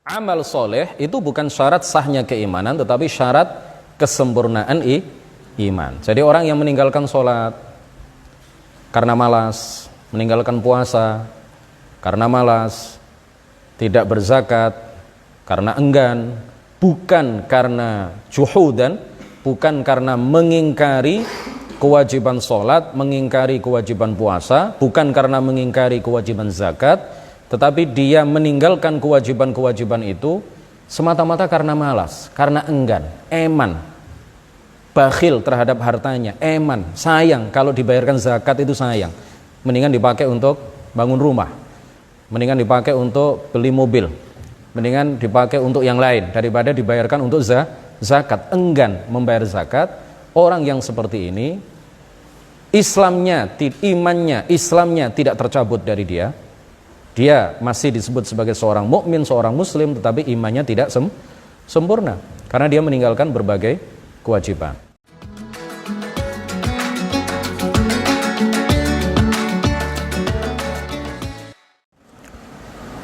Amal soleh itu bukan syarat sahnya keimanan, tetapi syarat kesempurnaan iman. Jadi orang yang meninggalkan sholat karena malas, meninggalkan puasa karena malas, tidak berzakat karena enggan, bukan karena juhudan, bukan karena mengingkari kewajiban sholat, mengingkari kewajiban puasa, bukan karena mengingkari kewajiban zakat, tetapi dia meninggalkan kewajiban-kewajiban itu semata-mata karena malas, karena enggan, eman, bakhil terhadap hartanya, eman, sayang. Kalau dibayarkan zakat itu sayang, mendingan dipakai untuk bangun rumah, mendingan dipakai untuk beli mobil, mendingan dipakai untuk yang lain daripada dibayarkan untuk zakat. Enggan membayar zakat. Orang yang seperti ini Islamnya, imannya, Islamnya tidak tercabut dari dia. Dia masih disebut sebagai seorang mukmin, seorang muslim, tetapi imannya tidak sempurna karena dia meninggalkan berbagai kewajiban.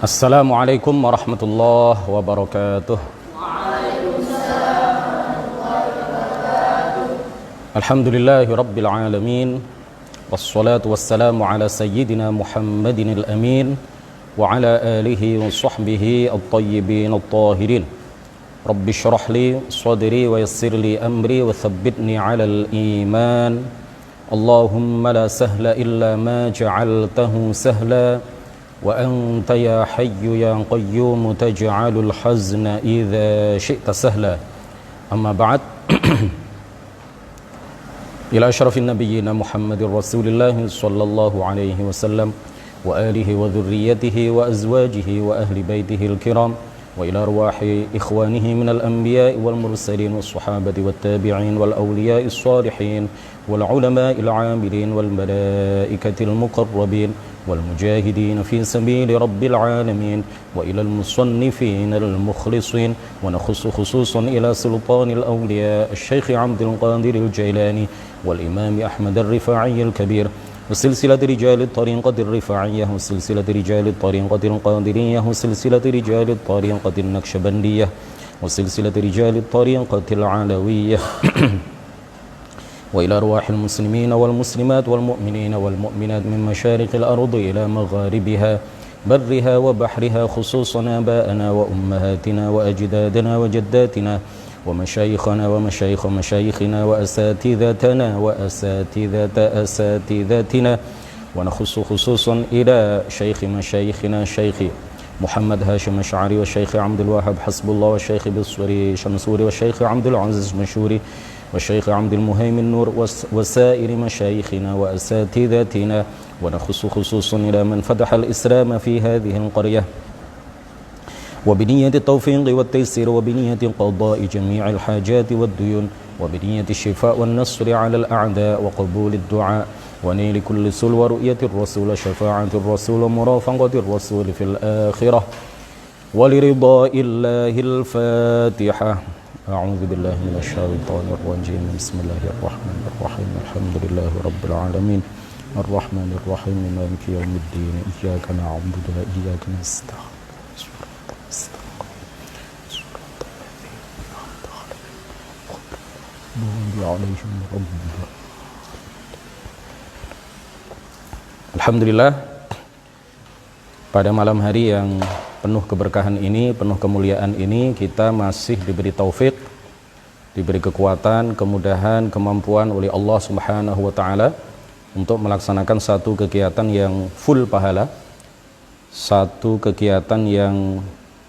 Assalamualaikum warahmatullahi wabarakatuh. Alhamdulillahi rabbil alamin. Wassalatu wassalamu ala sayyidina Muhammadin al-amin wa ala alihi wa sahbihi at-tayyibin at-tahirin. Rabbi shrah li sadri wa yassir li amri wa thabbitni ala al-iman. Allahumma la sahla illa ma ja'altahu sahla wa anta ya hayyu ya qayyum taj'alul hazna idza syi'ta sahla. Amma ba'd. Ila asyrafin nabiyyina Muhammadir Rasulillah sallallahu alaihi wasallam wa alihi wa dhurriyyatihi wa azwajihi wa ahli baitihi al-kiram wa ila arwahi ikhwanihi minal anbiya'i wal mursalin was sahabati wat tabi'in wal awliya'is salihin wal ulama'il 'amilin wal malaikatil muqarrabin wal mujahidin fi sabili rabbil alamin wa ila al musannifin al mukhlisin wa nakhussu khususan ila sultanil awliya' asy-syaikh Abdul Qadir al-Jailani wal imam Ahmad ar-Rifa'i al-Kabir وسلسلة رجال الطريقة الرفاعية وسلسلة رجال الطريقة القادرية وسلسلة رجال الطريقة النكشبندية وسلسلة رجال الطريقة العلوية وإلى أرواح المسلمين والمسلمات والمؤمنين والمؤمنات من مشارق الأرض إلى مغاربها برها وبحرها خصوصا آباءنا وأمهاتنا وأجدادنا وجداتنا ومشايخنا ومشايخ مشايخنا وأساتذتنا وأساتذة أساتذتنا ونخص خصوصا إلى شيخ مشايخنا الشيخ محمد هاشم الأشعري والشيخ عبد الوهاب حسب الله والشيخ بالصري شمسوري والشيخ عبد العزيز مشوري والشيخ عبد المهيمن نور وسائر مشايخنا وأساتذتنا ونخص خصوصا إلى من فتح الإسلام في هذه القرية وبنية التوفيق والتيسير وبنية قضاء جميع الحاجات والديون وبنية الشفاء والنصر على الأعداء وقبول الدعاء ونيل كل سل ورؤية الرسول شفاعة الرسول ومرافقة الرسول في الآخرة ولرضاء الله الفاتحة. أعوذ بالله من الشيطان الرجيم. بسم الله الرحمن الرحيم. الحمد لله رب العالمين الرحمن الرحيم مالك يوم الدين إياك نعبد وإياك نستعين. Alhamdulillah, pada malam hari yang penuh keberkahan ini, penuh kemuliaan ini, kita masih diberi taufik, diberi kekuatan, kemudahan, kemampuan oleh Allah Subhanahu wa taala untuk melaksanakan satu kegiatan yang full pahala, satu kegiatan yang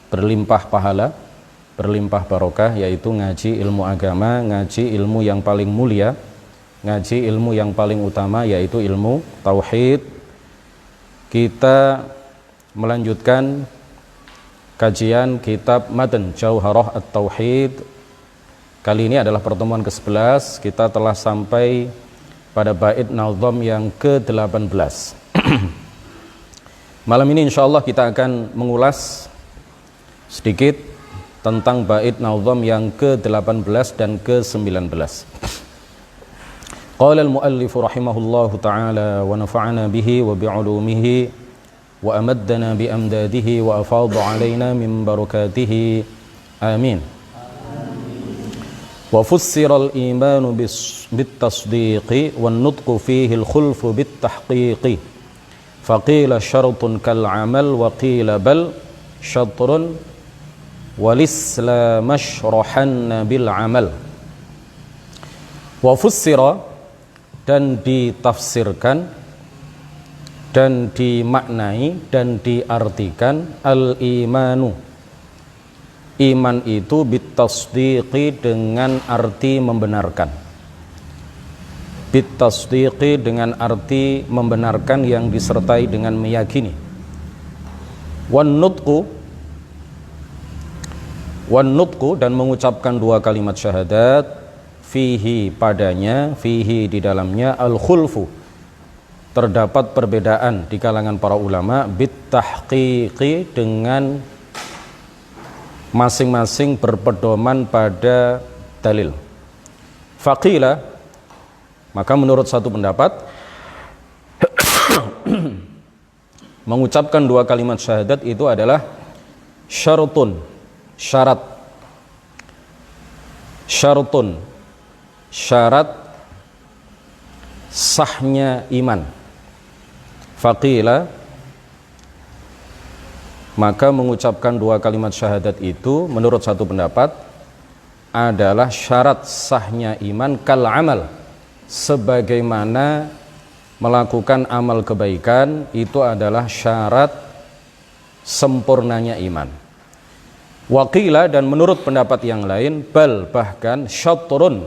berlimpah pahala, berlimpah barokah, yaitu ngaji ilmu agama, ngaji ilmu yang paling mulia, ngaji ilmu yang paling utama, yaitu ilmu tauhid. Kita melanjutkan kajian kitab Matan Jauharah At-Tauhid. Kali ini adalah pertemuan ke-11. Kita telah sampai pada bait nazam yang ke-18. Malam ini insyaallah kita akan mengulas sedikit tentang bait nazam yang ke-18 dan ke-19. Qala al-muallif rahimahullahu ta'ala wa nafa'ana bihi wa bi'ulumihi وأمدنا بأمداده وأفاض علينا من بركاته آمين. وفسر الإيمان بالتصديق والنطق فيه الخلف بالتحقيق فقيل شرط كالعمل وقيل بل شطر والإسلام اشرحن بالعمل. وفسر dan ditafsirkan dan dimaknai dan diartikan al-imanu, iman itu bitasdiqi dengan arti membenarkan, bitasdiqi dengan arti membenarkan yang disertai dengan meyakini. Wan nutqu dan mengucapkan dua kalimat syahadat, fihi padanya, fihi di dalamnya, al-khulfu terdapat perbedaan di kalangan para ulama, bitahqiqi dengan masing-masing berpedoman pada dalil. Faqila, maka menurut satu pendapat mengucapkan dua kalimat syahadat itu adalah syarutun, syarat, syarutun, syarat sahnya iman. Faqila, maka mengucapkan dua kalimat syahadat itu menurut satu pendapat adalah syarat sahnya iman kal amal, sebagaimana melakukan amal kebaikan itu adalah syarat sempurnanya iman. Waqila, dan menurut pendapat yang lain, bal bahkan syatrun,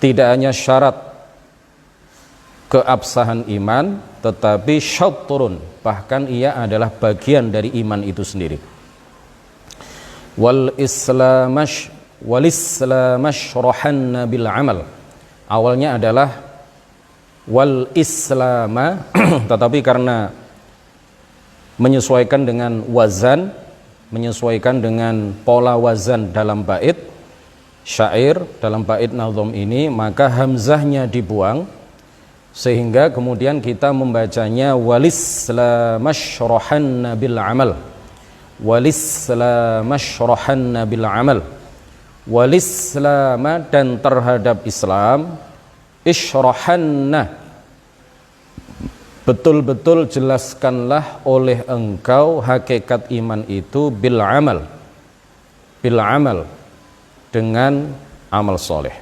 tidak hanya syarat keabsahan iman, tetapi syatrun, bahkan ia adalah bagian dari iman itu sendiri. Wal islamash rohanna bil amal, awalnya adalah wal islama tetapi karena menyesuaikan dengan wazan, menyesuaikan dengan pola wazan dalam bait syair, dalam bait nazm ini, maka hamzahnya dibuang sehingga kemudian kita membacanya walislamasyrohanna bil amal, walislamasyrohanna bil amal, walislama dan terhadap Islam, isyrohanna betul-betul jelaskanlah oleh engkau hakikat iman itu bil amal, bil amal dengan amal soleh.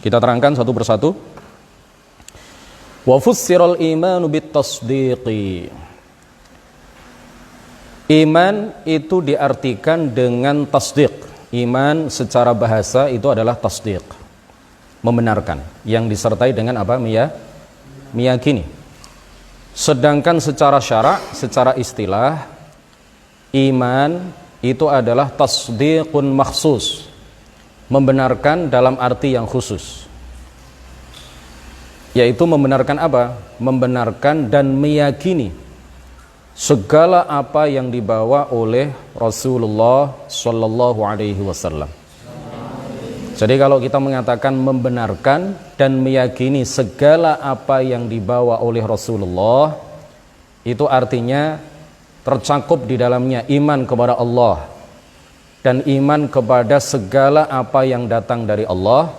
Kita terangkan satu persatu. Wa fussiral imanu bitasdiqi, iman itu diartikan dengan tasdiq. Iman secara bahasa itu adalah tasdiq, membenarkan, yang disertai dengan apa? Meyakini. Sedangkan secara syara', secara istilah, iman itu adalah tasdiqun makhsus, membenarkan dalam arti yang khusus, yaitu membenarkan apa? Membenarkan dan meyakini segala apa yang dibawa oleh Rasulullah Sallallahu Alaihi Wasallam. Jadi kalau kita mengatakan membenarkan dan meyakini segala apa yang dibawa oleh Rasulullah, itu artinya tercakup di dalamnya iman kepada Allah dan iman kepada segala apa yang datang dari Allah,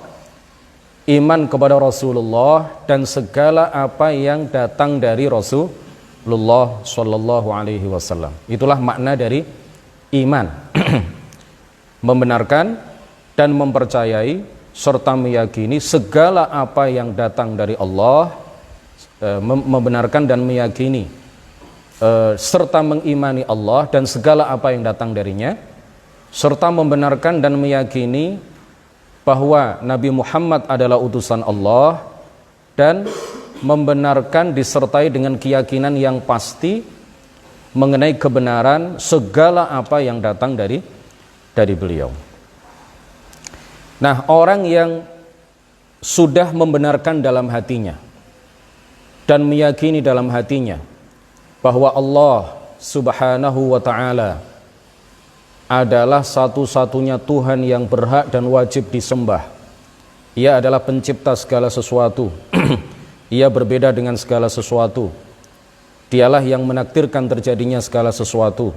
iman kepada Rasulullah dan segala apa yang datang dari Rasulullah Sallallahu Alaihi Wasallam. Itulah makna dari iman. Membenarkan dan mempercayai serta meyakini segala apa yang datang dari Allah, membenarkan dan meyakini serta mengimani Allah dan segala apa yang datang darinya, serta membenarkan dan meyakini bahwa Nabi Muhammad adalah utusan Allah, dan membenarkan disertai dengan keyakinan yang pasti mengenai kebenaran segala apa yang datang dari beliau. Nah, orang yang sudah membenarkan dalam hatinya dan meyakini dalam hatinya bahwa Allah Subhanahu wa ta'ala adalah satu-satunya Tuhan yang berhak dan wajib disembah. Ia adalah pencipta segala sesuatu. Ia berbeda dengan segala sesuatu. Dialah yang menakdirkan terjadinya segala sesuatu.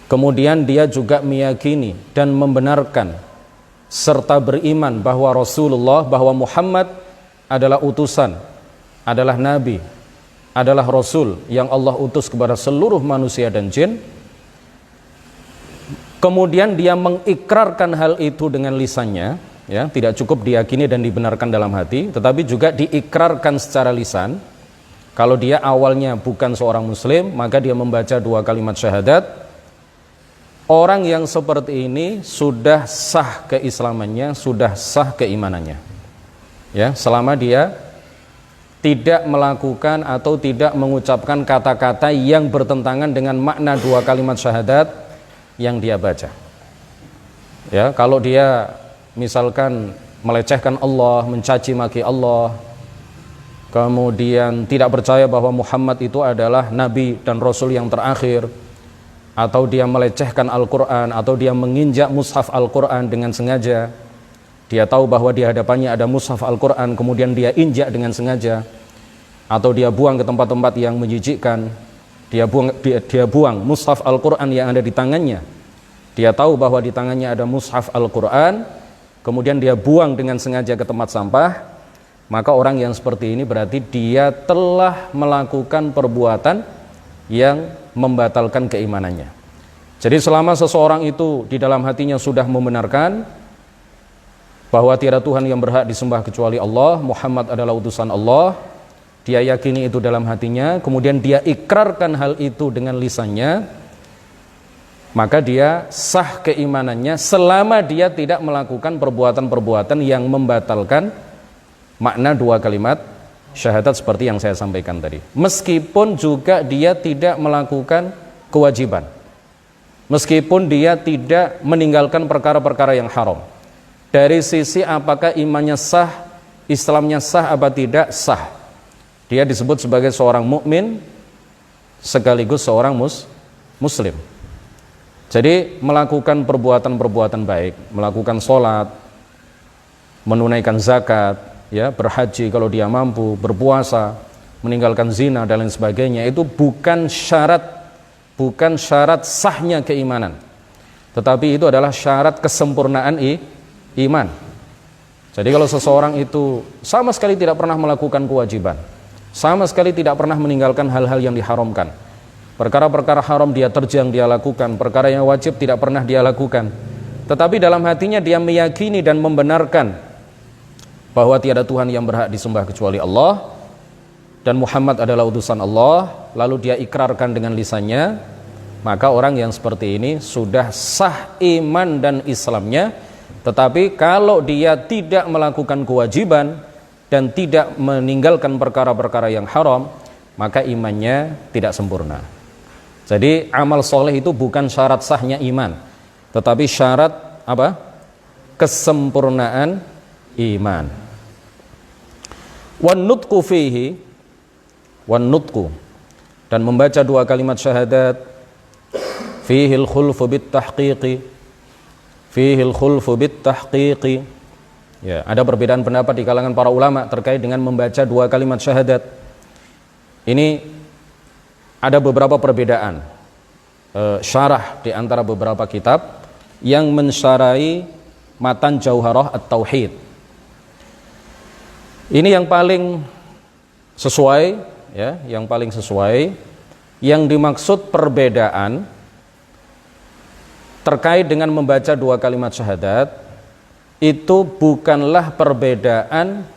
Kemudian dia juga meyakini dan membenarkan serta beriman bahwa Rasulullah, bahwa Muhammad adalah utusan, adalah nabi, adalah rasul yang Allah utus kepada seluruh manusia dan jin. Kemudian dia mengikrarkan hal itu dengan lisannya, ya, tidak cukup diyakini dan dibenarkan dalam hati, tetapi juga diikrarkan secara lisan. Kalau dia awalnya bukan seorang muslim, maka dia membaca 2 kalimat syahadat. Orang yang seperti ini sudah sah keislamannya, sudah sah keimanannya. Ya, selama dia tidak melakukan atau tidak mengucapkan kata-kata yang bertentangan dengan makna 2 kalimat syahadat yang dia baca. Ya, kalau dia misalkan melecehkan Allah, mencaci maki Allah, kemudian tidak percaya bahwa Muhammad itu adalah nabi dan rasul yang terakhir, atau dia melecehkan Al-Quran, atau dia menginjak mushaf Al-Quran dengan sengaja, dia tahu bahwa di hadapannya ada mushaf Al-Quran, kemudian dia injak dengan sengaja, atau dia buang ke tempat-tempat yang menjijikkan, dia buang mushaf Al-Quran yang ada di tangannya, dia tahu bahwa di tangannya ada mushaf Al-Quran, kemudian dia buang dengan sengaja ke tempat sampah, maka orang yang seperti ini berarti dia telah melakukan perbuatan yang membatalkan keimanannya. Jadi selama seseorang itu di dalam hatinya sudah membenarkan bahwa tiada Tuhan yang berhak disembah kecuali Allah, Muhammad adalah utusan Allah, dia yakini itu dalam hatinya, kemudian dia ikrarkan hal itu dengan lisannya, maka dia sah keimanannya selama dia tidak melakukan perbuatan-perbuatan yang membatalkan makna 2 kalimat syahadat seperti yang saya sampaikan tadi. Meskipun juga dia tidak melakukan kewajiban, meskipun dia tidak meninggalkan perkara-perkara yang haram. Dari sisi apakah imannya sah, Islamnya sah apa tidak, sah. Dia disebut sebagai seorang mukmin sekaligus seorang muslim. Jadi melakukan perbuatan-perbuatan baik, melakukan sholat, menunaikan zakat, ya, berhaji kalau dia mampu, berpuasa, meninggalkan zina dan lain sebagainya, itu bukan syarat sahnya keimanan, tetapi itu adalah syarat kesempurnaan iman. Jadi kalau seseorang itu sama sekali tidak pernah melakukan kewajiban, sama sekali tidak pernah meninggalkan hal-hal yang diharamkan, perkara-perkara haram dia terjang, dia lakukan, perkara yang wajib tidak pernah dia lakukan, tetapi dalam hatinya dia meyakini dan membenarkan bahwa tiada Tuhan yang berhak disembah kecuali Allah dan Muhammad adalah utusan Allah, lalu dia ikrarkan dengan lisannya, maka orang yang seperti ini sudah sah iman dan Islamnya. Tetapi kalau dia tidak melakukan kewajiban dan tidak meninggalkan perkara-perkara yang haram, maka imannya tidak sempurna. Jadi amal soleh itu bukan syarat sahnya iman, tetapi syarat apa? Kesempurnaan iman. Wan nutqu fihi, wan nutqu, dan membaca 2 kalimat syahadat, fihil khulfu bit tahqiqi, fihil khulfu bit tahqiqi. Ya, ada perbedaan pendapat di kalangan para ulama terkait dengan membaca 2 kalimat syahadat. Ini ada beberapa perbedaan syarah di antara beberapa kitab yang mensyarahi matan Jauharah At-Tauhid. Ini yang paling sesuai, ya, yang paling sesuai, yang dimaksud perbedaan terkait dengan membaca 2 kalimat syahadat itu bukanlah perbedaan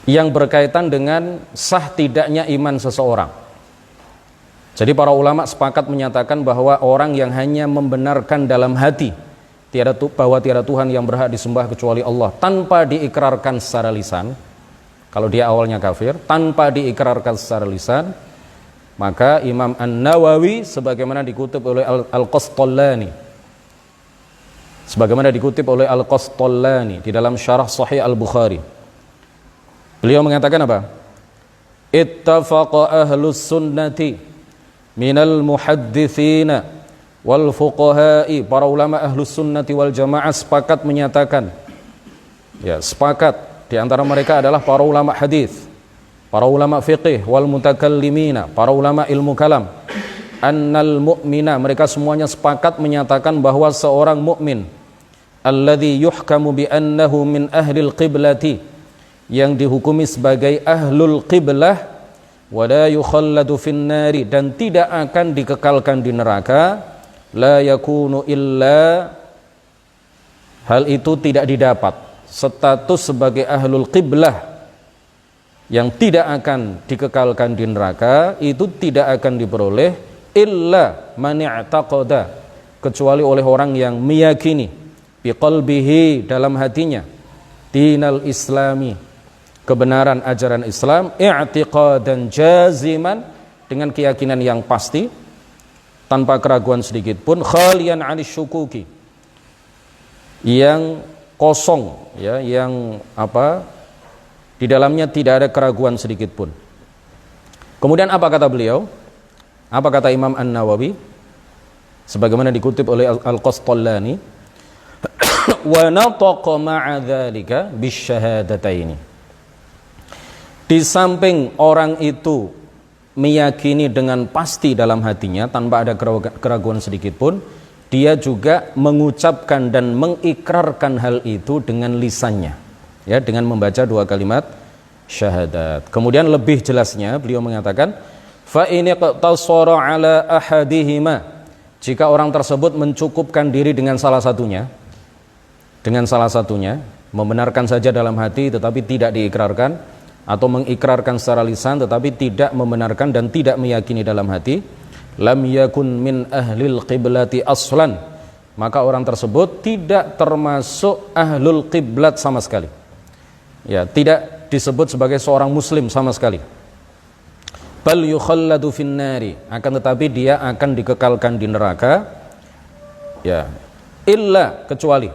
yang berkaitan dengan sah tidaknya iman seseorang. Jadi para ulama sepakat menyatakan bahwa orang yang hanya membenarkan dalam hati bahwa tiada Tuhan yang berhak disembah kecuali Allah tanpa diikrarkan secara lisan, kalau dia awalnya kafir, tanpa diikrarkan secara lisan, maka Imam An-Nawawi sebagaimana dikutip oleh Al-Qastallani, di dalam Syarah Sahih Al-Bukhari, beliau mengatakan apa? Ittafaqa ahlus sunnati minal muhadditsina wal fuqaha'i, para ulama ahlus sunnati wal jamaah sepakat menyatakan, ya, sepakat di antara mereka adalah para ulama hadis, para ulama fiqih wal mutakallimina, para ulama ilmu kalam, annal mu'mina, mereka semuanya sepakat menyatakan bahwa seorang mukmin alladzi yuhkamu bi annahu min ahlil qiblati, yang dihukumi sebagai ahlul qiblah, wa la yukhalladu fin nari, dan tidak akan dikekalkan di neraka, la yakunu illa, hal itu tidak didapat, status sebagai ahlul qiblah yang tidak akan dikekalkan di neraka itu tidak akan diperoleh illa man i'taqada, kecuali oleh orang yang meyakini biqalbihi, dalam hatinya, dinal islami, kebenaran ajaran Islam, i'tiqadan jaziman, dengan keyakinan yang pasti tanpa keraguan sedikit pun, khalian 'anis syukuki, yang kosong, ya, yang di dalamnya tidak ada keraguan sedikit pun. Kemudian apa kata beliau? Apa kata Imam An-Nawawi? Sebagaimana dikutip oleh Al-Qastallani, wa nataqa ma'a dzalika bisyahadataini. Di samping orang itu meyakini dengan pasti dalam hatinya tanpa ada keraguan sedikit pun, dia juga mengucapkan dan mengikrarkan hal itu dengan lisannya, ya, dengan membaca 2 kalimat syahadat. Kemudian lebih jelasnya beliau mengatakan, fa in iqtasara ala ahadihima, jika orang tersebut mencukupkan diri dengan salah satunya, membenarkan saja dalam hati tetapi tidak diikrarkan, atau mengikrarkan secara lisan tetapi tidak membenarkan dan tidak meyakini dalam hati, lam yakun min ahlil qiblati aslan, maka orang tersebut tidak termasuk ahlul qiblat sama sekali, ya, tidak disebut sebagai seorang muslim sama sekali. Bal yukhalladu finnari, akan tetapi dia akan dikekalkan di neraka, ya, illa, kecuali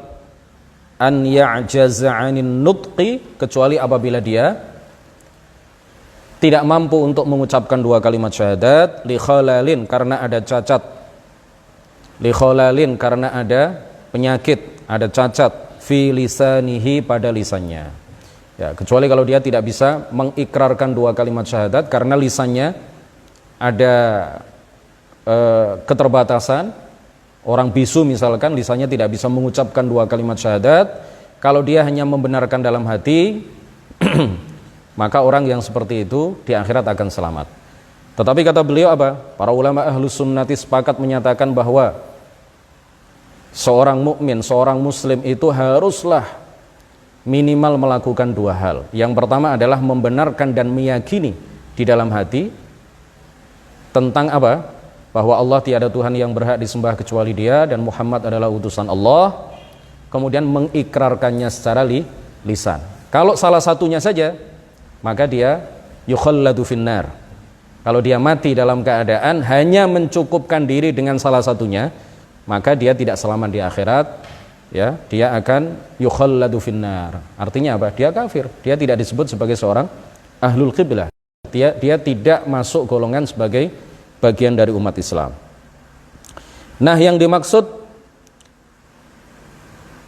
an ya'jaza 'anin nutqi, kecuali apabila dia tidak mampu untuk mengucapkan 2 kalimat syahadat, li khalalin, karena ada cacat, li khalalin, karena ada penyakit, ada cacat, fi lisanihi, pada lisannya, ya, kecuali kalau dia tidak bisa mengikrarkan 2 kalimat syahadat karena lisannya ada keterbatasan. Orang bisu misalkan lisannya tidak bisa mengucapkan 2 kalimat syahadat, kalau dia hanya membenarkan dalam hati maka orang yang seperti itu di akhirat akan selamat. Tetapi kata beliau apa? Para ulama ahlus sunnati sepakat menyatakan bahwa seorang mukmin, seorang muslim itu haruslah minimal melakukan 2 hal. Yang pertama adalah membenarkan dan meyakini di dalam hati tentang apa? Bahwa Allah tiada Tuhan yang berhak disembah kecuali Dia dan Muhammad adalah utusan Allah. Kemudian mengikrarkannya secara lisan. Kalau salah satunya saja, maka dia yukhalladu finnar. Kalau dia mati dalam keadaan hanya mencukupkan diri dengan salah satunya, maka dia tidak selamat di akhirat, ya, dia akan yukhalladu finnar. Artinya apa? Dia kafir. Dia tidak disebut sebagai seorang ahlul qiblah. Dia tidak masuk golongan sebagai bagian dari umat Islam. Nah, yang dimaksud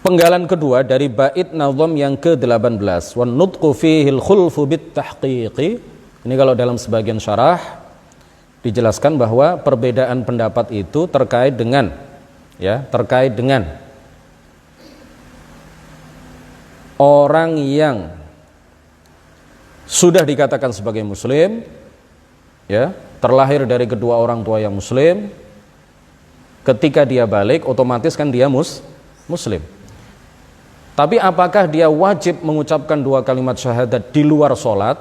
penggalan kedua dari bait nazam yang ke-18, wan nutqu fihi al-khulfu bit tahqiqi. Ini kalau dalam sebagian syarah dijelaskan bahwa perbedaan pendapat itu terkait dengan, ya, terkait dengan orang yang sudah dikatakan sebagai muslim, ya, terlahir dari kedua orang tua yang muslim, ketika dia balik otomatis kan dia muslim. Tapi apakah dia wajib mengucapkan 2 kalimat syahadat di luar sholat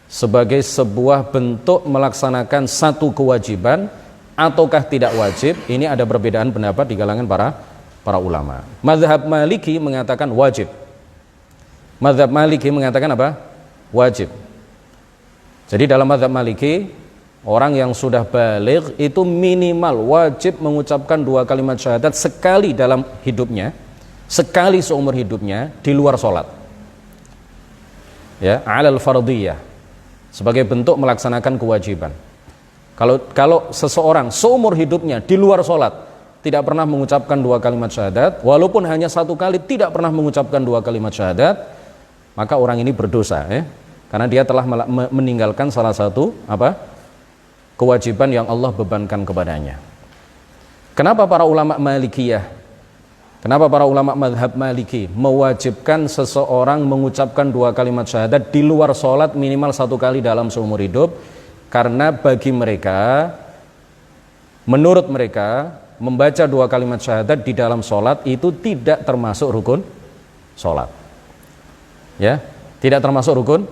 sebagai sebuah bentuk melaksanakan satu kewajiban, ataukah tidak wajib? Ini ada perbedaan pendapat di kalangan para ulama. Mazhab Maliki mengatakan wajib. Mazhab Maliki mengatakan apa? Wajib. Jadi dalam mazhab Maliki, orang yang sudah baligh itu minimal wajib mengucapkan 2 kalimat syahadat sekali dalam hidupnya, sekali seumur hidupnya di luar sholat, ya, alal fardiyah, sebagai bentuk melaksanakan kewajiban. Kalau seseorang seumur hidupnya di luar sholat tidak pernah mengucapkan 2 kalimat syahadat, walaupun hanya 1 kali tidak pernah mengucapkan 2 kalimat syahadat, maka orang ini berdosa, ya. karena dia telah meninggalkan salah satu kewajiban yang Allah bebankan kepadanya. Kenapa para ulama madhab Maliki mewajibkan seseorang mengucapkan 2 kalimat syahadat di luar sholat minimal 1 kali dalam seumur hidup? Karena bagi mereka, menurut mereka, membaca 2 kalimat syahadat di dalam sholat itu tidak termasuk rukun sholat. Ya, tidak termasuk rukun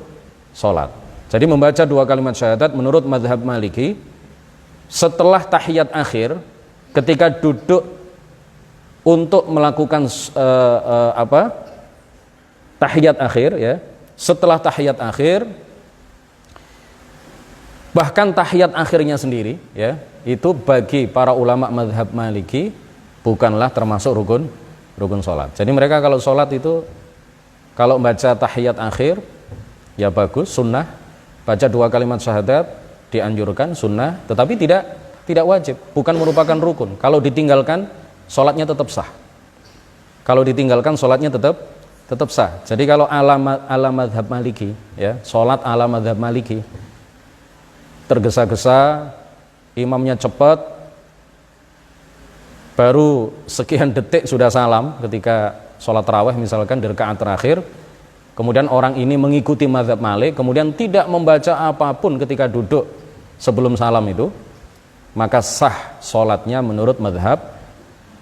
sholat. Jadi membaca 2 kalimat syahadat menurut madhab Maliki setelah tahiyat akhir, ketika duduk untuk melakukan tahiyat akhir, ya, setelah tahiyat akhir, bahkan tahiyat akhirnya sendiri, ya, itu bagi para ulama mazhab Maliki bukanlah termasuk rukun sholat. Jadi mereka kalau sholat itu kalau baca tahiyat akhir ya bagus, sunnah. Baca 2 kalimat syahadat dianjurkan, sunnah, tetapi tidak wajib, bukan merupakan rukun. Kalau ditinggalkan sholatnya tetap sah. Kalau ditinggalkan sholatnya tetap sah. Jadi kalau ala madhab Maliki, ya, sholat ala madhab Maliki, tergesa-gesa, imamnya cepat, baru sekian detik sudah salam ketika sholat tarawih misalkan di rakaat terakhir, kemudian orang ini mengikuti mazhab Malik, kemudian tidak membaca apapun ketika duduk sebelum salam itu, maka sah sholatnya menurut mazhab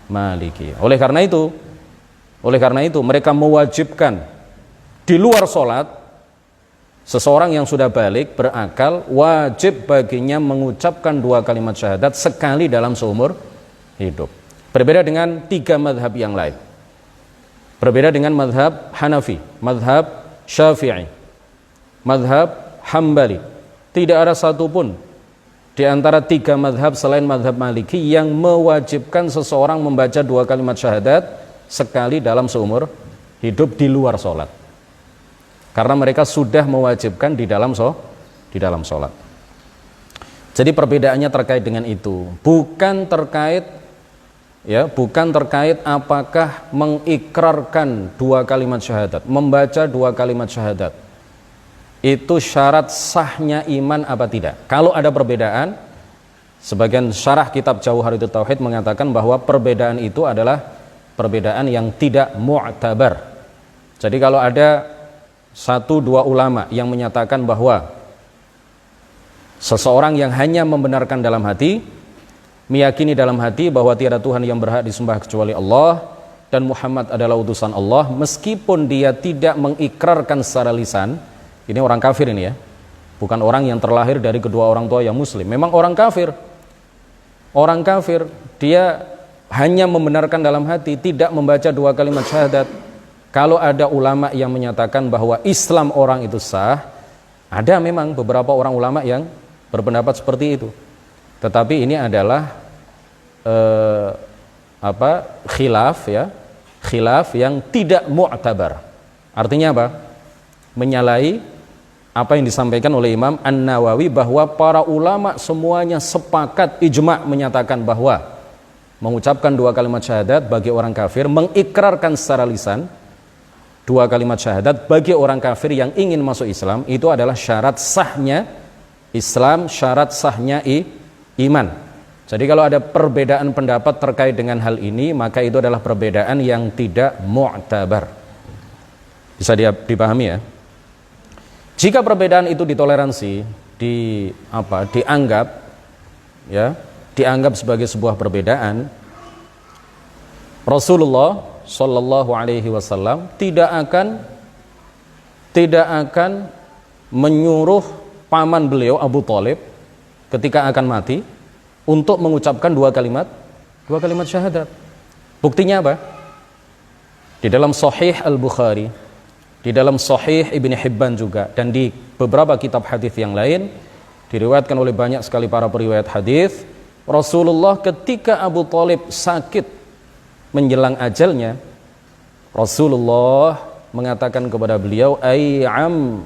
Maliki. Oleh karena itu mereka mewajibkan di luar sholat, seseorang yang sudah balik berakal wajib baginya mengucapkan 2 kalimat syahadat sekali dalam seumur hidup. Berbeda dengan 3 mazhab yang lain. Berbeda dengan mazhab Hanafi, mazhab Syafi'i, mazhab Hambali. Tidak ada satupun di antara 3 mazhab selain mazhab Maliki yang mewajibkan seseorang membaca 2 kalimat syahadat sekali dalam seumur hidup di luar sholat. Karena mereka sudah mewajibkan di dalam sholat. Jadi perbedaannya terkait dengan itu, bukan terkait apakah mengikrarkan 2 kalimat syahadat, membaca 2 kalimat syahadat itu syarat sahnya iman apa tidak. Kalau ada perbedaan, sebagian syarah kitab Jauharatul Tauhid mengatakan bahwa perbedaan itu adalah perbedaan yang tidak mu'tabar. Jadi kalau ada 1-2 ulama yang menyatakan bahwa seseorang yang hanya membenarkan dalam hati, meyakini dalam hati bahwa tiada Tuhan yang berhak disembah kecuali Allah dan Muhammad adalah utusan Allah, meskipun dia tidak mengikrarkan secara lisan, ini orang kafir ini, ya, bukan orang yang terlahir dari kedua orang tua yang muslim, memang orang kafir, dia hanya membenarkan dalam hati, tidak membaca 2 kalimat syahadat. Kalau ada ulama yang menyatakan bahwa Islam orang itu sah, ada memang beberapa orang ulama yang berpendapat seperti itu, tetapi ini adalah khilaf yang tidak mu'tabar. Artinya apa? Menyalahi apa yang disampaikan oleh Imam An-Nawawi bahwa para ulama semuanya sepakat ijma' menyatakan bahwa mengucapkan 2 kalimat syahadat bagi orang kafir, mengikrarkan secara lisan 2 kalimat syahadat bagi orang kafir yang ingin masuk Islam, itu adalah syarat sahnya Islam, syarat sahnya iman. Jadi kalau ada perbedaan pendapat terkait dengan hal ini, maka itu adalah perbedaan yang tidak mu'tabar. Bisa dipahami, ya? Jika perbedaan itu ditoleransi, dianggap sebagai sebuah perbedaan, Rasulullah Shallallahu Alaihi Wasallam tidak akan menyuruh paman beliau Abu Thalib ketika akan mati untuk mengucapkan 2 kalimat syahadat. Buktinya apa? Di dalam Sahih Al-Bukhari, di dalam Sahih Ibn Hibban juga, dan di beberapa kitab hadis yang lain diriwayatkan oleh banyak sekali para periwayat hadis, Rasulullah ketika Abu Thalib sakit menjelang ajalnya, Rasulullah mengatakan kepada beliau, "Am,"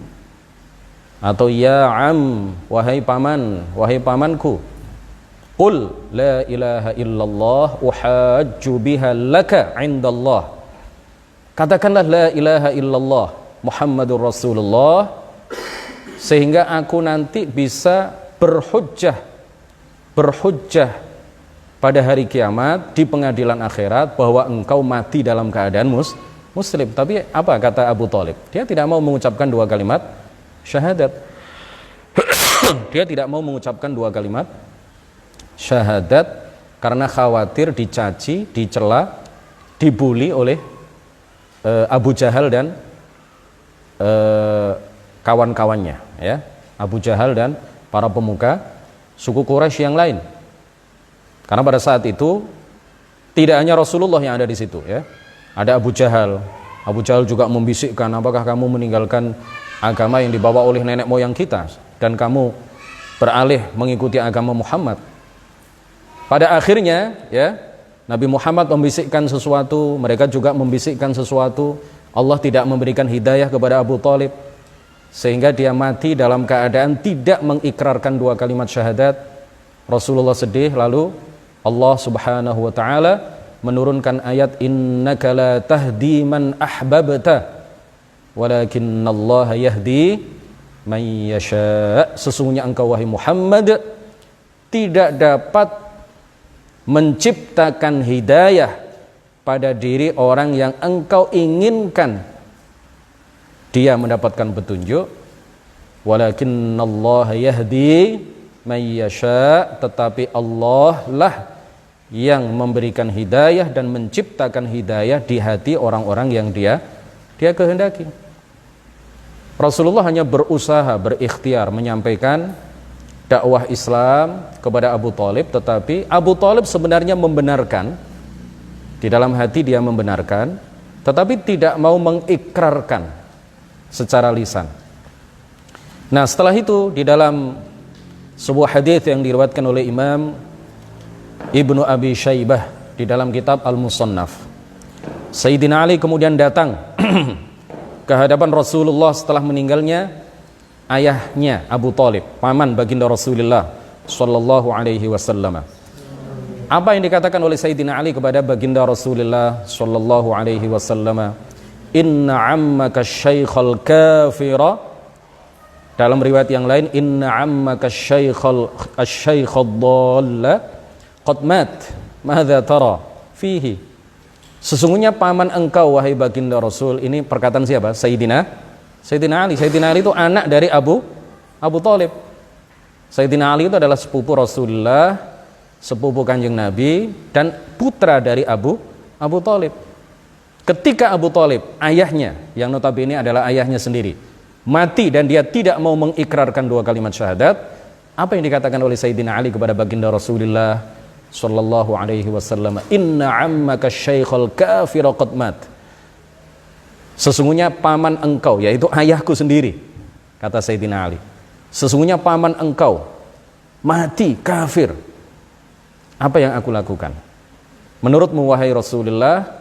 atau "Ya am," wahai pamanku, "Qul la ilaha illallah uhajju biha laka indallah." Katakanlah la ilaha illallah Muhammadur Rasulullah, sehingga aku nanti bisa berhujjah pada hari kiamat di pengadilan akhirat bahwa engkau mati dalam keadaan muslim. Tapi apa kata Abu Thalib? Dia tidak mau mengucapkan dua kalimat syahadat. Dia tidak mau mengucapkan dua kalimat syahadat karena khawatir dicaci, dicela, dibuli oleh Abu Jahal dan kawan-kawannya, ya. Abu Jahal dan para pemuka suku Quraisy yang lain. Karena pada saat itu tidak hanya Rasulullah yang ada di situ, ya. Ada Abu Jahal. Abu Jahal juga membisikkan, apakah kamu meninggalkan agama yang dibawa oleh nenek moyang kita dan kamu beralih mengikuti agama Muhammad. Pada akhirnya, ya, Nabi Muhammad membisikkan sesuatu, mereka juga membisikkan sesuatu. Allah tidak memberikan hidayah kepada Abu Thalib sehingga dia mati dalam keadaan tidak mengikrarkan dua kalimat syahadat. Rasulullah sedih, lalu Allah Subhanahu wa taala menurunkan ayat innaka la tahdi man ahbabta walakinnallaha yahdi man yasha. Sesungguhnya engkau wahai Muhammad tidak dapat menciptakan hidayah pada diri orang yang engkau inginkan dia mendapatkan petunjuk, walakinnallaha yahdi man yasha, tetapi Allah lah yang memberikan hidayah dan menciptakan hidayah di hati orang-orang yang dia kehendaki. Rasulullah hanya berusaha, berikhtiar menyampaikan dakwah Islam kepada Abu Thalib, tetapi Abu Thalib sebenarnya membenarkan, di dalam hati dia membenarkan, tetapi tidak mau mengikrarkan secara lisan. Nah, setelah itu di dalam sebuah hadis yang diriwayatkan oleh Imam Ibnu Abi Syaibah di dalam kitab Al-Musannaf, Sayyidina Ali kemudian datang ke hadapan Rasulullah setelah meninggalnya ayahnya Abu Thalib, paman baginda Rasulullah sallallahu alaihi wasallam. Apa yang dikatakan oleh Sayyidina Ali kepada baginda Rasulullah sallallahu alaihi wasallam? Inna ammaka syaikhal kafira. Dalam riwayat yang lain, inna ammaka syaikhal dhalla qad mat. Madza tara fihi? Sesungguhnya paman engkau wahai baginda Rasul, ini perkataan siapa? Sayyidina Ali. Sayyidina Ali itu anak dari Abu Thalib. Sayyidina Ali itu adalah sepupu Rasulullah, sepupu Kanjeng Nabi, dan putra dari Abu Thalib. Ketika Abu Thalib, ayahnya, yang notabene adalah ayahnya sendiri, mati dan dia tidak mau mengikrarkan dua kalimat syahadat, apa yang dikatakan oleh Sayyidina Ali kepada baginda Rasulullah sallallahu alaihi wasallam? Inna ammaka syaikhal kafir qad mat. Sesungguhnya paman engkau, yaitu ayahku sendiri, kata Sayyidina Ali, sesungguhnya paman engkau mati kafir. Apa yang aku lakukan? Menurutmu wahai Rasulullah,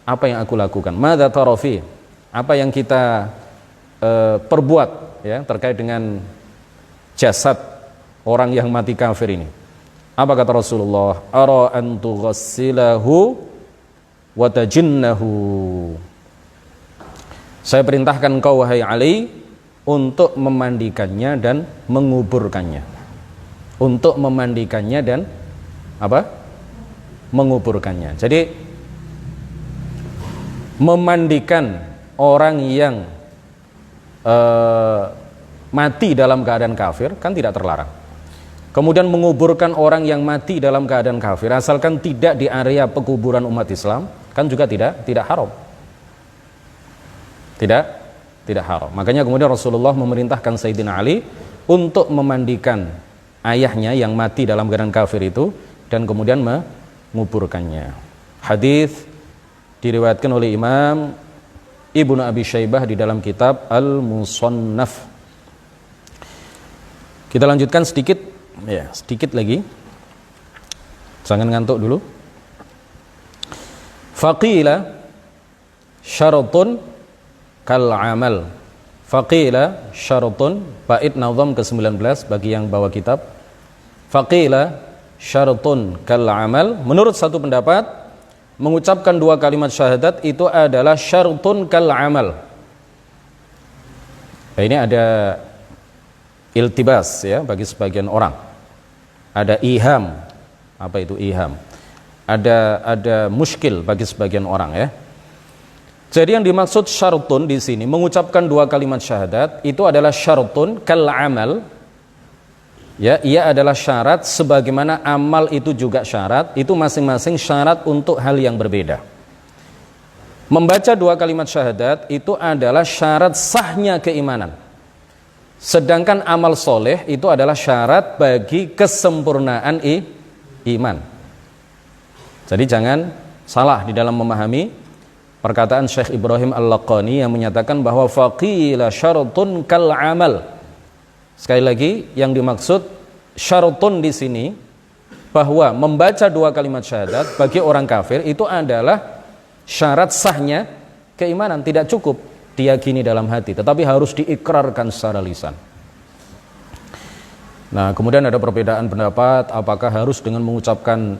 apa yang aku lakukan? Madza tara fi? Apa yang kita perbuat, ya, terkait dengan jasad orang yang mati kafir ini? Apa kata Rasulullah? Ara an tughassilahu wa tajinnahu. Saya perintahkan engkau wahai Ali untuk memandikannya dan menguburkannya. Untuk memandikannya dan apa? Menguburkannya. Jadi memandikan orang yang mati dalam keadaan kafir kan tidak terlarang. Kemudian menguburkan orang yang mati dalam keadaan kafir, asalkan tidak di area pekuburan umat Islam, kan juga tidak haram. Tidak haram. Makanya kemudian Rasulullah memerintahkan Sayyidina Ali untuk memandikan ayahnya yang mati dalam keadaan kafir itu dan kemudian menguburkannya. Hadis diriwayatkan oleh Imam Ibnu Abi Syaibah di dalam kitab Al-Musannaf. Kita lanjutkan sedikit lagi. Jangan ngantuk dulu. Faqila syaratun kal amal. Faqila syaratun, bait nazam ke-19 bagi yang bawa kitab. Faqila syaratun kal amal. Menurut satu pendapat, mengucapkan dua kalimat syahadat itu adalah syaratun kal amal. Nah, ini ada iltibas ya bagi sebagian orang. Ada iham. Apa itu iham? Ada muskil bagi sebagian orang ya. Jadi yang dimaksud syartun di sini mengucapkan dua kalimat syahadat itu adalah syartun kal amal. Ya, ia adalah syarat sebagaimana amal itu juga syarat, itu masing-masing syarat untuk hal yang berbeda. Membaca dua kalimat syahadat itu adalah syarat sahnya keimanan. Sedangkan amal soleh itu adalah syarat bagi kesempurnaan iman. Jadi jangan salah di dalam memahami perkataan Syekh Ibrahim Al-Laqani yang menyatakan bahwa faqila syartun kal amal. Sekali lagi yang dimaksud syartun di sini bahwa membaca dua kalimat syahadat bagi orang kafir itu adalah syarat sahnya keimanan. Tidak cukup diyakini dalam hati, tetapi harus diikrarkan secara lisan. Nah, kemudian ada perbedaan pendapat apakah harus dengan mengucapkan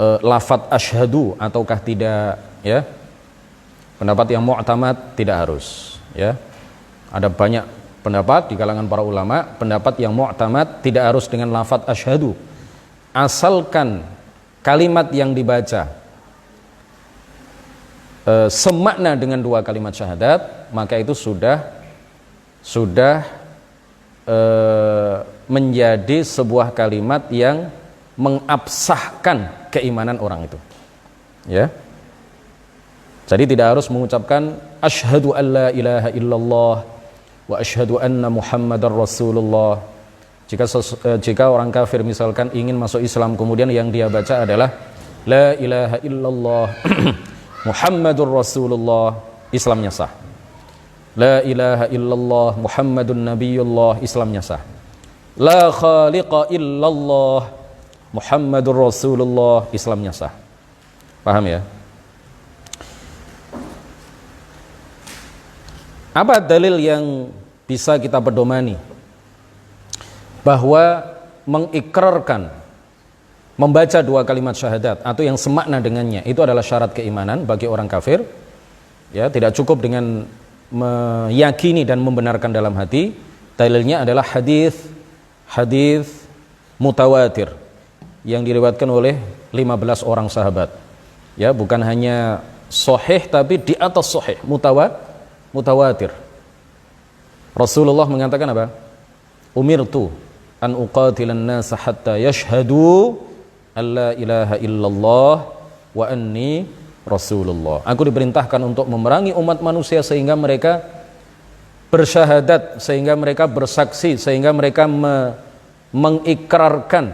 lafadz asyhadu ataukah tidak ya. Pendapat yang mu'tamad tidak harus ya. Ada banyak pendapat di kalangan para ulama, pendapat yang mu'tamad tidak harus dengan lafadz asyhadu. Asalkan kalimat yang dibaca semakna dengan dua kalimat syahadat, maka itu sudah menjadi sebuah kalimat yang mengabsahkan keimanan orang itu. Ya. Jadi tidak harus mengucapkan asyhadu an la ilaha illallah wa asyhadu anna muhammadar rasulullah. Jika orang kafir misalkan ingin masuk Islam, kemudian yang dia baca adalah la ilaha illallah Muhammadur Rasulullah, Islamnya sah. La ilaha illallah Muhammadun Nabiyullah, Islamnya sah. La khaliqa illallah Muhammadur Rasulullah, Islamnya sah. Paham ya? Apa dalil yang bisa kita pedomani bahwa mengikrarkan membaca dua kalimat syahadat atau yang semakna dengannya itu adalah syarat keimanan bagi orang kafir? Ya, tidak cukup dengan meyakini dan membenarkan dalam hati. Dalilnya adalah hadis mutawatir yang diriwayatkan oleh 15 orang sahabat. Ya, bukan hanya sahih tapi di atas sahih, mutawatir. Rasulullah mengatakan apa? Umirtu an uqatilan nasa hatta yashhadu alla ilaha illallah wa anni rasulullah. Aku diperintahkan untuk memerangi umat manusia sehingga mereka bersyahadat, sehingga mereka bersaksi, sehingga mereka mengikrarkan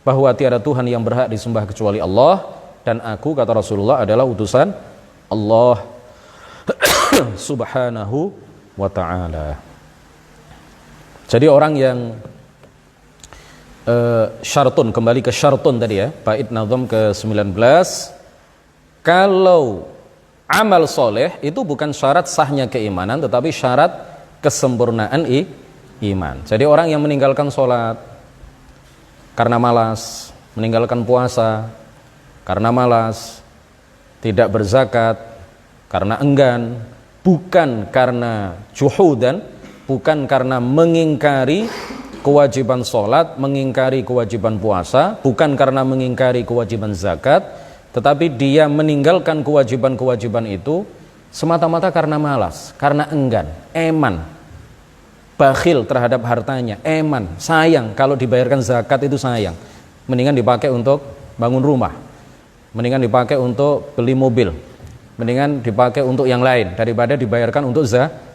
bahwa tiada Tuhan yang berhak disembah kecuali Allah, dan aku, kata Rasulullah, adalah utusan Allah subhanahu wa ta'ala. Jadi orang yang syartun, kembali ke syartun tadi ya, bait nazam ke-19, kalau amal soleh itu bukan syarat sahnya keimanan, tetapi syarat kesempurnaan iman. Jadi orang yang meninggalkan sholat karena malas, meninggalkan puasa karena malas, tidak berzakat karena enggan, bukan karena juhudan, bukan karena mengingkari kewajiban sholat, mengingkari kewajiban puasa, bukan karena mengingkari kewajiban zakat, tetapi dia meninggalkan kewajiban-kewajiban itu semata-mata karena malas, karena enggan, eman, bakhil terhadap hartanya, eman, sayang. Kalau dibayarkan zakat itu sayang, mendingan dipakai untuk bangun rumah, mendingan dipakai untuk beli mobil, mendingan dipakai untuk yang lain daripada dibayarkan untuk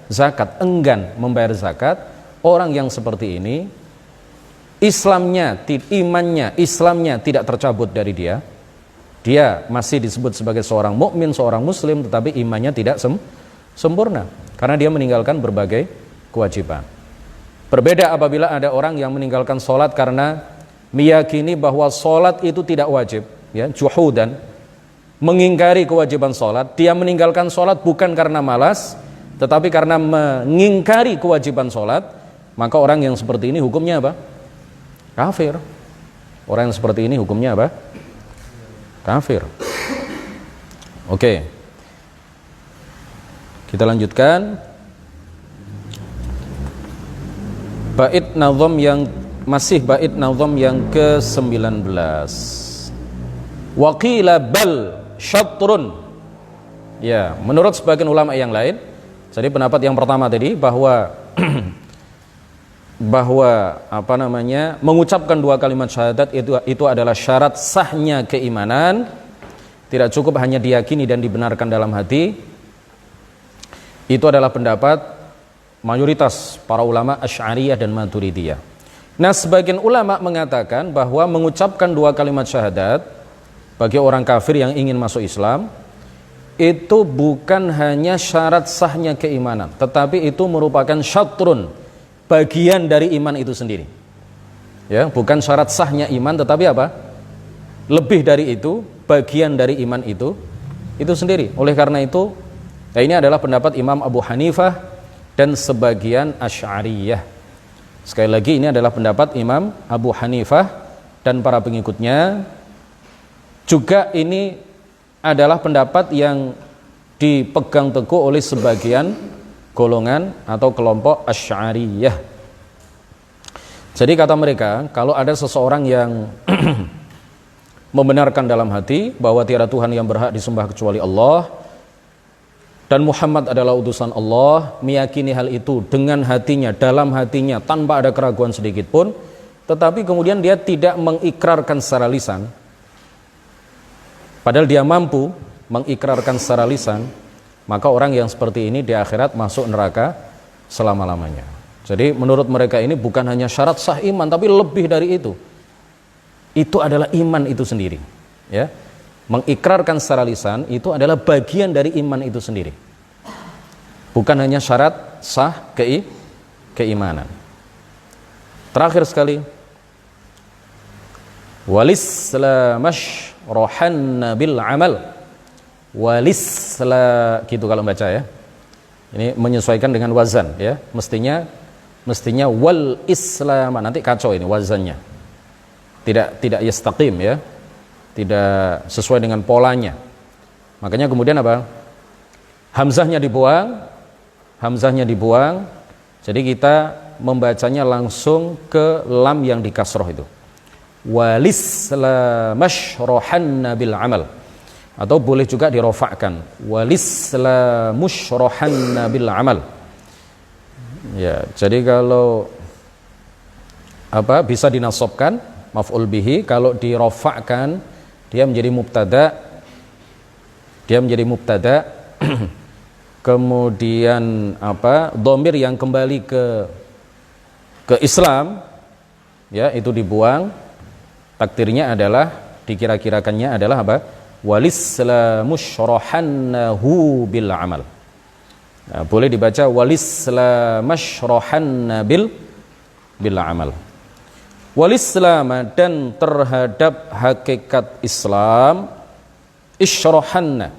zakat. Enggan membayar zakat. Orang yang seperti ini Islamnya, Islamnya tidak tercabut dari dia. Dia masih disebut sebagai seorang mukmin, seorang muslim, tetapi imannya tidak sempurna karena dia meninggalkan berbagai kewajiban. Berbeda apabila ada orang yang meninggalkan sholat karena meyakini bahwa sholat itu tidak wajib, ya, juhudan, mengingkari kewajiban sholat. Dia meninggalkan sholat bukan karena malas, tetapi karena mengingkari kewajiban sholat. Maka orang yang seperti ini hukumnya apa? Kafir. Orang yang seperti ini hukumnya apa? Kafir. Oke. Kita lanjutkan. Bait nazam yang masih bait nazam yang ke-19. Wa qila bal syatrun. Ya, menurut sebagian ulama yang lain. Jadi pendapat yang pertama tadi bahwa mengucapkan dua kalimat syahadat itu adalah syarat sahnya keimanan, tidak cukup hanya diyakini dan dibenarkan dalam hati. Itu adalah pendapat mayoritas para ulama Asy'ariyah dan Maturidiyah. Nah, sebagian ulama mengatakan bahwa mengucapkan dua kalimat syahadat bagi orang kafir yang ingin masuk Islam itu bukan hanya syarat sahnya keimanan, tetapi itu merupakan syatrun, bagian dari iman itu sendiri. Ya, bukan syarat sahnya iman, tetapi apa? Lebih dari itu, bagian dari iman itu sendiri. Oleh karena itu, ini adalah pendapat Imam Abu Hanifah dan sebagian Asy'ariyah. Sekali lagi, ini adalah pendapat Imam Abu Hanifah dan para pengikutnya. Juga ini adalah pendapat yang dipegang teguh oleh sebagian golongan atau kelompok Asy'ariyah. Jadi kata mereka, kalau ada seseorang yang membenarkan dalam hati bahwa tiada Tuhan yang berhak disembah kecuali Allah dan Muhammad adalah utusan Allah, meyakini hal itu dengan hatinya, dalam hatinya, tanpa ada keraguan sedikit pun, tetapi kemudian dia tidak mengikrarkan secara lisan, padahal dia mampu mengikrarkan secara lisan, maka orang yang seperti ini di akhirat masuk neraka selama-lamanya. Jadi menurut mereka ini bukan hanya syarat sah iman, tapi lebih dari itu. Itu adalah iman itu sendiri. Ya, mengikrarkan secara lisan itu adalah bagian dari iman itu sendiri. Bukan hanya syarat sah keimanan. Terakhir sekali, walislamash rohanna bil amal, gitu kalau baca ya. Ini menyesuaikan dengan wazan ya. Mestinya wal islam, nanti kacau ini wazannya. Tidak yastaqim ya. Tidak sesuai dengan polanya. Makanya kemudian apa? Hamzahnya dibuang. Jadi kita membacanya langsung ke lam yang dikasroh itu. Walislamash rohanna bil amal. Atau boleh juga dirofakkan, walislamush rohanna bil amal. Ya, jadi kalau bisa dinasobkan maf'ul bihi, kalau dirofakkan dia menjadi mubtada. Kemudian dhamir yang kembali ke Islam ya, itu dibuang. Takdirnya adalah, dikira-kirakannya adalah walislamush rohannahu bil amal. Nah, boleh dibaca walislamash rohanna bil amal. Walislama, dan terhadap hakikat Islam, isyrohanna,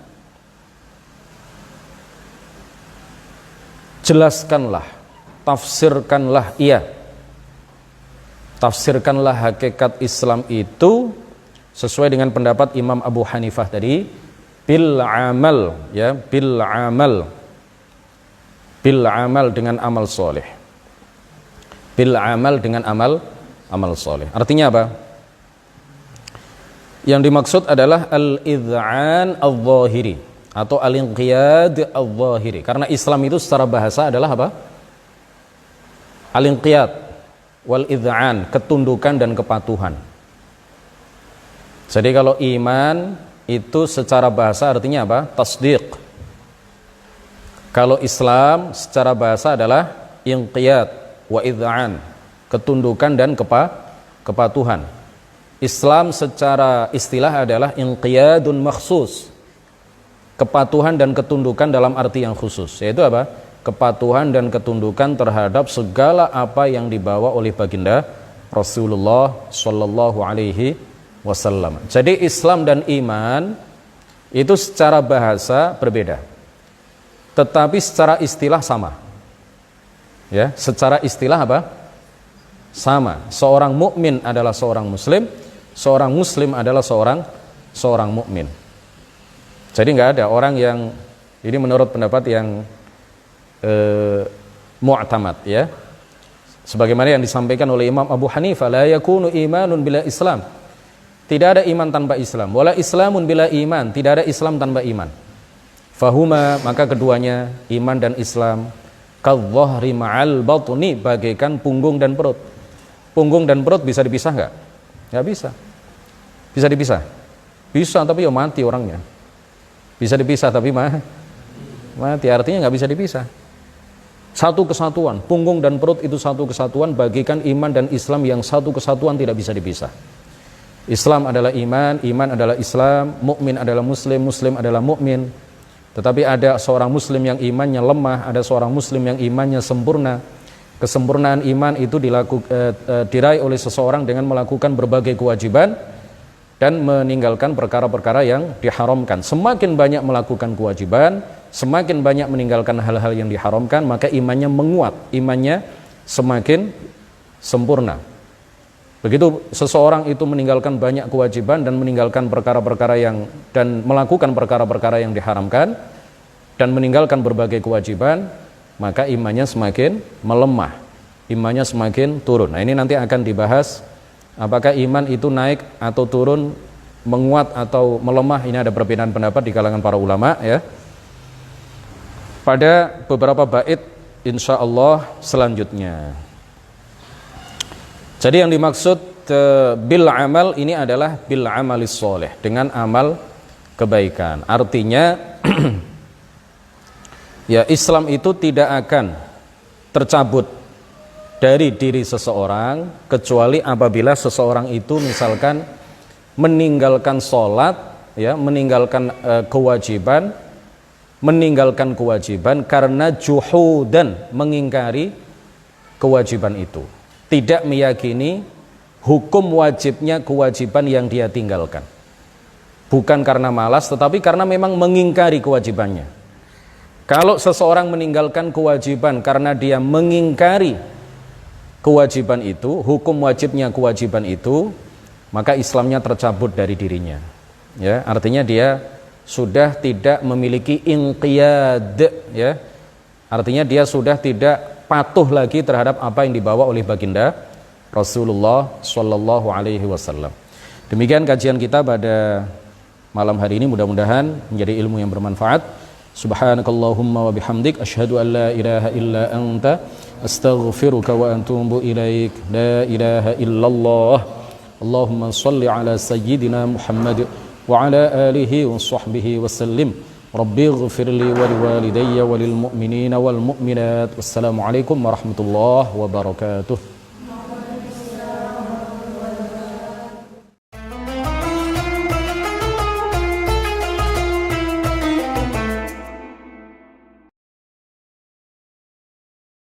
jelaskanlah, tafsirkanlah hakikat Islam itu sesuai dengan pendapat Imam Abu Hanifah tadi, bil amal ya, bil amal dengan amal soleh, bil amal dengan amal soleh. Artinya apa? Yang dimaksud adalah al-id'an al-zahiri atau al-inqiyad al-zahiri. Karena Islam itu secara bahasa adalah apa? Al-inqiyad wal id'an, ketundukan dan kepatuhan. Jadi kalau iman itu secara bahasa artinya apa? Tasdiq. Kalau Islam secara bahasa adalah inqiyad wa id'an, ketundukan dan kepatuhan. Islam secara istilah adalah inqiyadun makhsus, kepatuhan dan ketundukan dalam arti yang khusus, yaitu apa? Kepatuhan dan ketundukan terhadap segala apa yang dibawa oleh baginda Rasulullah sallallahu alaihi wasallam. Jadi Islam dan iman itu secara bahasa berbeda, tetapi secara istilah sama. Ya, secara istilah apa? Sama. Seorang mukmin adalah seorang muslim, seorang muslim adalah seorang mukmin. Jadi nggak ada orang yang, ini menurut pendapat yang mu'tamad ya, Sebagaimana yang disampaikan oleh Imam Abu Hanifah, la yakunu imanun bila Islam. Tidak ada iman tanpa Islam. Wala islamun bila iman, tidak ada Islam tanpa iman. Fahuma, maka keduanya, iman dan Islam, kadh-dhahri ma'al batni, bagaikan punggung dan perut. Punggung dan perut bisa dipisah enggak? Enggak bisa. Bisa dipisah? Bisa, tapi ya mati orangnya. Bisa dipisah tapi mati, artinya enggak bisa dipisah. Satu kesatuan, punggung dan perut itu satu kesatuan, bagikan iman dan Islam yang satu kesatuan, tidak bisa dipisah. Islam adalah iman, iman adalah Islam, mukmin adalah muslim, muslim adalah mukmin. Tetapi ada seorang muslim yang imannya lemah, ada seorang muslim yang imannya sempurna. Kesempurnaan iman itu diraih oleh seseorang dengan melakukan berbagai kewajiban dan meninggalkan perkara-perkara yang diharamkan. Semakin banyak melakukan kewajiban, semakin banyak meninggalkan hal-hal yang diharamkan, maka imannya menguat, imannya semakin sempurna. Begitu seseorang itu meninggalkan banyak kewajiban dan meninggalkan perkara-perkara dan melakukan perkara-perkara yang diharamkan dan meninggalkan berbagai kewajiban, maka imannya semakin melemah, imannya semakin turun. Nah, ini nanti akan dibahas apakah iman itu naik atau turun, menguat atau melemah. Ini ada perbedaan pendapat di kalangan para ulama ya. Pada beberapa bait insya Allah selanjutnya. Jadi yang dimaksud bil amal ini adalah bil amalis soleh, dengan amal kebaikan. Artinya ya, Islam itu tidak akan tercabut dari diri seseorang kecuali apabila seseorang itu misalkan meninggalkan sholat, ya, meninggalkan kewajiban karena juhudan, mengingkari kewajiban itu, tidak meyakini hukum wajibnya kewajiban yang dia tinggalkan, bukan karena malas tetapi karena memang mengingkari kewajibannya. Kalau seseorang meninggalkan kewajiban karena dia mengingkari kewajiban itu, hukum wajibnya kewajiban itu, maka Islamnya tercabut dari dirinya. Ya, artinya dia sudah tidak memiliki inqiyad, ya. Artinya dia sudah tidak patuh lagi terhadap apa yang dibawa oleh baginda Rasulullah sallallahu alaihi wasallam. Demikian kajian kita pada malam hari ini, mudah-mudahan menjadi ilmu yang bermanfaat. Subhanakallahumma wa bihamdik asyhadu an la ilaha illa anta astaghfiruka wa atubu ilaik. La ilaha illallah. Allahumma shalli ala sayyidina Muhammad wa ala alihi wa sahbihi wa sallim. Rabbi ighfirli wa liwalidayya wa lil mu'minina wal mu'minat. Wassalamu alaikum warahmatullahi wabarakatuh.